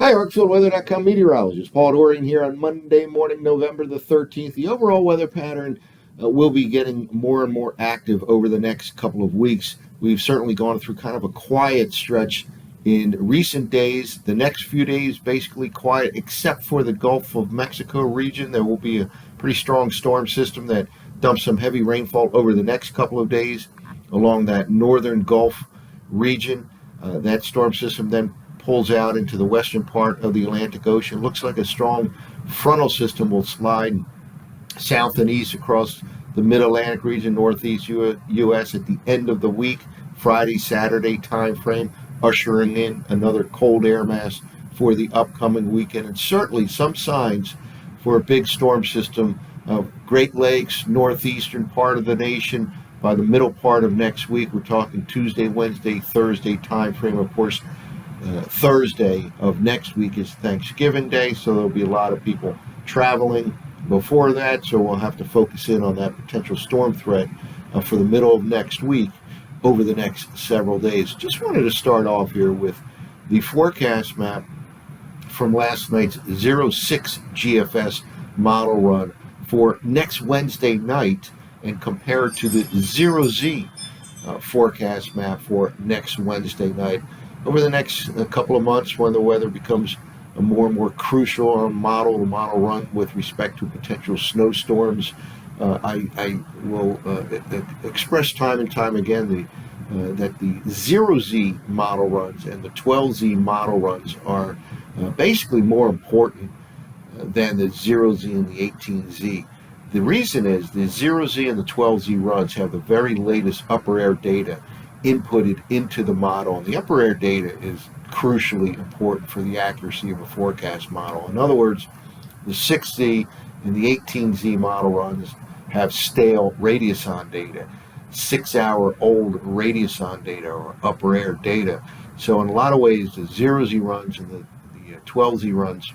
Hi, ArcfieldWeather.com meteorologist Paul Dorian here on Monday morning, November the 13th. The overall weather pattern will be getting more and more active over the next couple of weeks. We've certainly gone through kind of a quiet stretch in recent days. The next few days basically quiet except for the Gulf of Mexico region. There will be a pretty strong storm system that dumps some heavy rainfall over the next couple of days along that northern Gulf region. That storm system then pulls out into the western part of the Atlantic Ocean. Looks like a strong frontal system will slide south and east across the mid-Atlantic region, northeast U.S. at the end of the week, Friday, Saturday time frame, ushering in another cold air mass for the upcoming weekend, and certainly some signs for a big storm system of Great Lakes, northeastern part of the nation by the middle part of next week. We're talking Tuesday, Wednesday, Thursday time frame. Of course, Thursday of next week is Thanksgiving Day, so there'll be a lot of people traveling before that, so we'll have to focus in on that potential storm threat for the middle of next week over the next several days. Just wanted to start off here with the forecast map from last night's 06 GFS model run for next Wednesday night and compare it to the 0Z forecast map for next Wednesday night. Over the next couple of months, when the weather becomes more and more crucial on model to model run with respect to potential snowstorms, I will express time and time again that the 0Z model runs and the 12Z model runs are basically more important than the 0Z and the 18Z. The reason is the 0Z and the 12Z runs have the very latest upper air data inputted into the model, and the upper air data is crucially important for the accuracy of a forecast model. In other words, the 6Z and the 18Z model runs have stale radiuson data, 6-hour-old radiuson data or upper air data. So in a lot of ways, the 0Z runs and the 12Z runs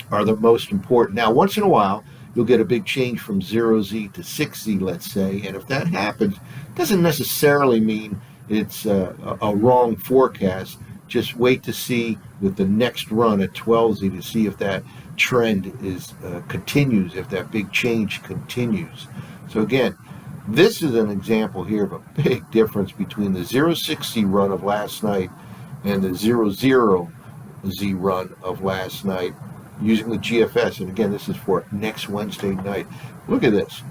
are the most important. Now, once in a while, you'll get a big change from 0Z to 6Z, let's say, and if that happens, it doesn't necessarily mean it's a wrong forecast. Just wait to see with the next run at 12Z to see if that trend is continues, if that big change continues. So again, this is an example here of a big difference between the 06Z run of last night and the 00Z run of last night using the GFS. And again, this is for next Wednesday night. Look at this.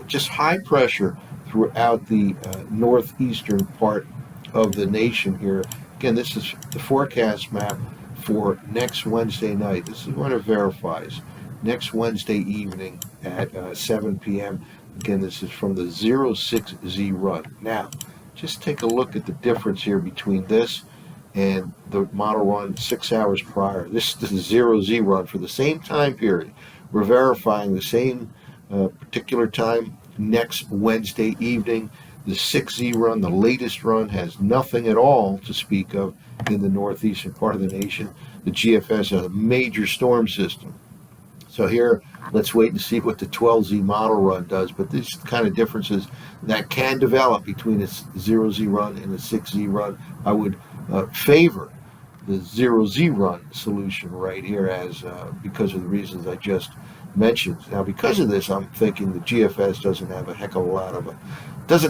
Just high pressure throughout the northeastern part of the nation here. Again, this is the forecast map for next Wednesday night. This is when it verifies. Next Wednesday evening at 7 p.m. Again, this is from the 06Z run. Now, just take a look at the difference here between this and the model run 6 hours prior. This is the 0Z run for the same time period. We're verifying the same particular time next Wednesday evening. The 6Z run, the latest run, has nothing at all to speak of in the northeastern part of the nation. The GFS has a major storm system. So here, let's wait and see what the 12Z model run does. But these kind of differences that can develop between the 0Z run and the 6Z run, I would favor the 0Z run solution right here as because of the reasons I just mentioned. Now, because of this, I'm thinking the GFS doesn't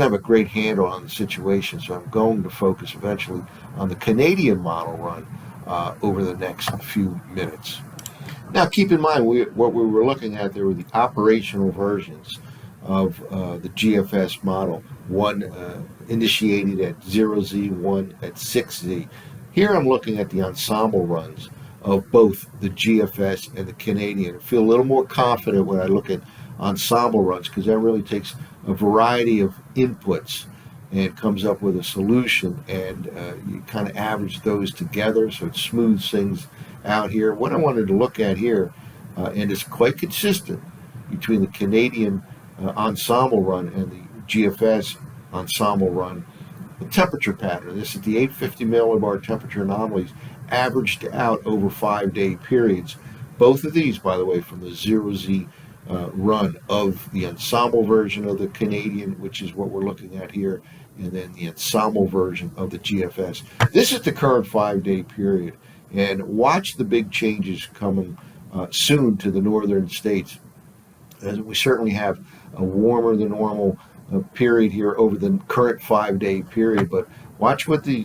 have a great handle on the situation, so I'm going to focus eventually on the Canadian model run over the next few minutes. Now, keep in mind, what we were looking at there were the operational versions of the GFS model, one initiated at 0Z, one at 6Z. Here I'm looking at the ensemble runs of both the GFS and the Canadian. I feel a little more confident when I look at ensemble runs because that really takes a variety of inputs and comes up with a solution, and you kind of average those together so it smooths things out here. What I wanted to look at here, and it's quite consistent between the Canadian ensemble run and the GFS ensemble run, the temperature pattern. This is the 850 millibar temperature anomalies averaged out over 5-day periods. Both of these, by the way, from the 0Z run of the ensemble version of the Canadian, which is what we're looking at here, and then the ensemble version of the GFS. This is the current 5-day period. And watch the big changes coming soon to the northern states. As we certainly have a warmer than normal period here over the current 5-day period, but watch what the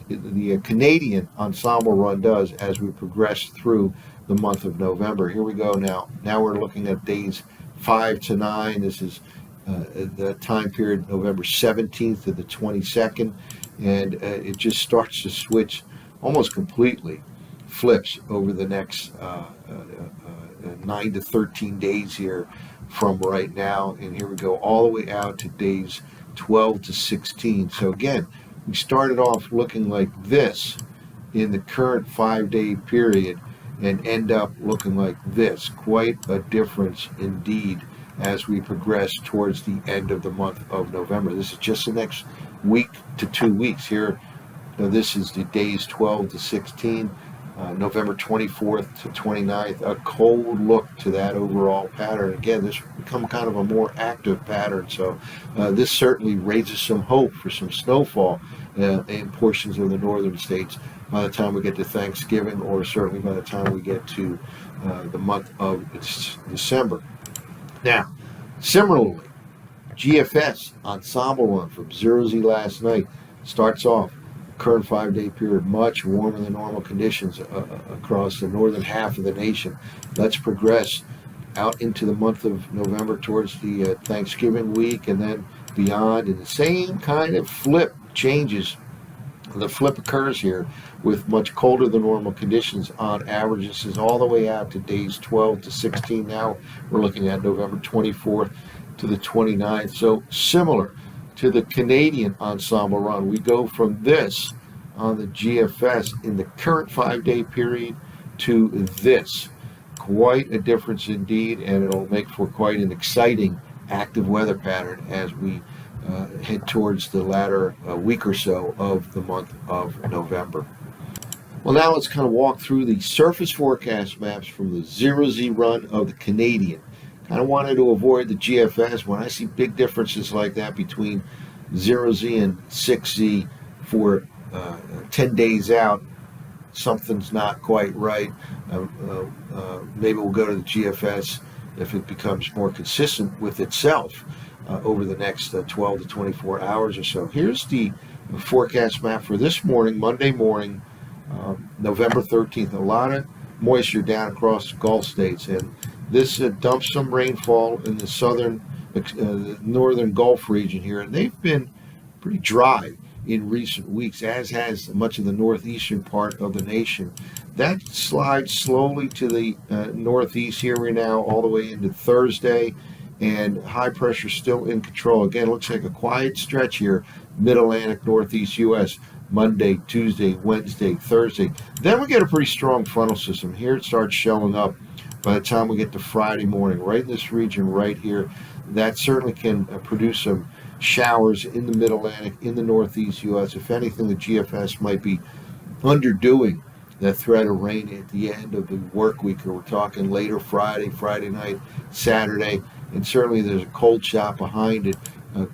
Canadian Ensemble Run does as we progress through the month of November. Here we go now. Now we're looking at days 5 to 9. This is the time period November 17th to the 22nd, and it just starts to switch almost completely, flips over the next 9 to 13 days here from right now, and here we go all the way out to days 12 to 16. So again, we started off looking like this in the current 5-day period and end up looking like this. Quite a difference indeed as we progress towards the end of the month of November. This is just the next week to 2 weeks here. Now this is the days 12 to 16. November 24th to 29th, a cold look to that overall pattern. Again, this will become kind of a more active pattern, so this certainly raises some hope for some snowfall in portions of the northern states by the time we get to Thanksgiving, or certainly by the time we get to the month of December. Now, similarly, GFS Ensemble Run from 0Z last night starts off current 5-day period, much warmer than normal conditions across the northern half of the nation. Let's progress out into the month of November towards the Thanksgiving week and then beyond, and the same kind of flip changes. The flip occurs here with much colder than normal conditions on average. This is all the way out to days 12 to 16. Now we're looking at November 24th to the 29th. So similar to the Canadian Ensemble Run, we go from this on the GFS in the current 5-day period to this. Quite a difference indeed, and it'll make for quite an exciting active weather pattern as we head towards the latter week or so of the month of November. Well, now let's kind of walk through the surface forecast maps from the 0Z run of the Canadian. Kind of wanted to avoid the GFS. When I see big differences like that between 0Z and 6Z for 10 days out, something's not quite right. Maybe we'll go to the GFS if it becomes more consistent with itself over the next 12 to 24 hours or so. Here's the forecast map for this morning, Monday morning, November 13th. A lot of moisture down across the Gulf states, and this dumps some rainfall in the southern, the northern Gulf region here, and they've been pretty dry in recent weeks, as has much of the northeastern part of the nation. That slides slowly to the northeast here right now, all the way into Thursday, and high pressure still in control. Again, looks like a quiet stretch here, mid-Atlantic, northeast U.S., Monday, Tuesday, Wednesday, Thursday. Then we get a pretty strong frontal system. Here it starts showing up by the time we get to Friday morning, right in this region right here. That certainly can produce some showers in the mid-Atlantic, in the northeast U.S. If anything, the GFS might be underdoing that threat of rain at the end of the work week, or we're talking later Friday, Friday night, Saturday, and certainly there's a cold shot behind it.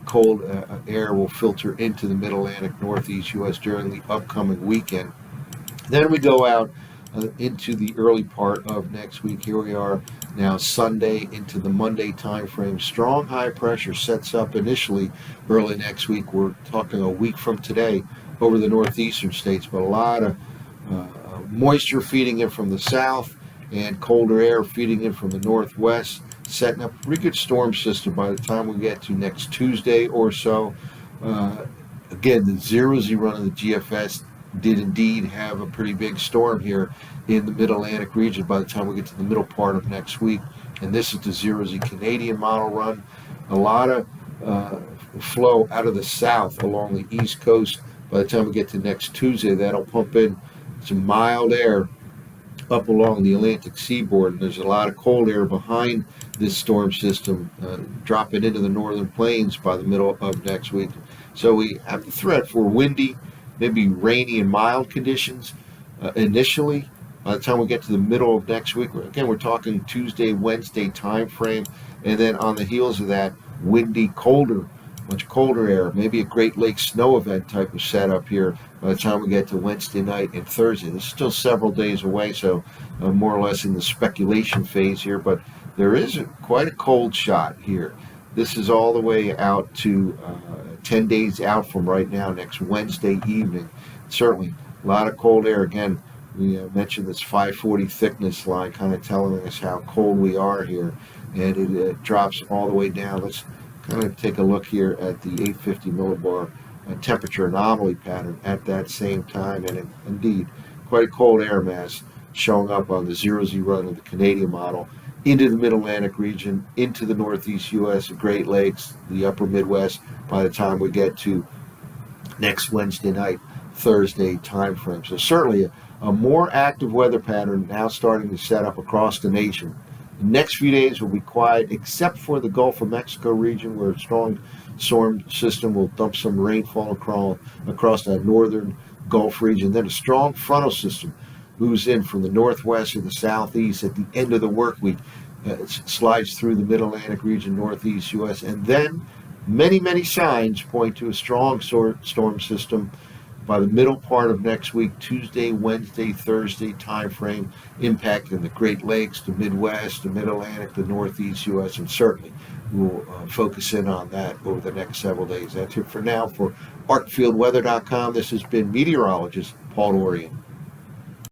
Cold air will filter into the mid-Atlantic, northeast U.S. during the upcoming weekend. Then we go out into the early part of next week. Here we are now, Sunday into the Monday time frame. Strong high pressure sets up initially early next week. We're talking a week from today over the northeastern states, but a lot of moisture feeding in from the south and colder air feeding in from the northwest, setting up a pretty good storm system by the time we get to next Tuesday or so. Again, the 0Z run of the GFS did indeed have a pretty big storm here in the mid-Atlantic region by the time we get to the middle part of next week. And this is the 0Z Canadian model run. A lot of flow out of the south along the east coast. By the time we get to next Tuesday, that'll pump in some mild air up along the Atlantic seaboard, and there's a lot of cold air behind this storm system dropping into the northern plains by the middle of next week. So we have the threat for windy, maybe rainy and mild conditions initially. By the time we get to the middle of next week, again, we're talking Tuesday, Wednesday time frame, and then on the heels of that, windy, colder, much colder air, maybe a Great Lakes snow event type of setup here by the time we get to Wednesday night and Thursday. This is still several days away, so more or less in the speculation phase here, but there is quite a cold shot here. This is all the way out to 10 days out from right now, next Wednesday evening. Certainly, a lot of cold air. Again, we mentioned this 540 thickness line kind of telling us how cold we are here, and it drops all the way down. Let's kind of take a look here at the 850 millibar temperature anomaly pattern at that same time, and indeed, quite a cold air mass showing up on the 0Z run of the Canadian model into the Mid-Atlantic region, into the Northeast U.S., the Great Lakes, the Upper Midwest by the time we get to next Wednesday night, Thursday time frame. So certainly a more active weather pattern now starting to set up across the nation. The next few days will be quiet except for the Gulf of Mexico region, where a strong storm system will dump some rainfall across that northern Gulf region. Then a strong frontal system moves in from the northwest or the southeast at the end of the work week. It slides through the Mid-Atlantic region, Northeast U.S., and then many signs point to a strong storm system by the middle part of next week, Tuesday, Wednesday, Thursday time frame, impacting the Great Lakes, the Midwest, the Mid-Atlantic, the Northeast U.S., and certainly we'll focus in on that over the next several days. That's it for now. For ArcfieldWeather.com, this has been meteorologist Paul Dorian.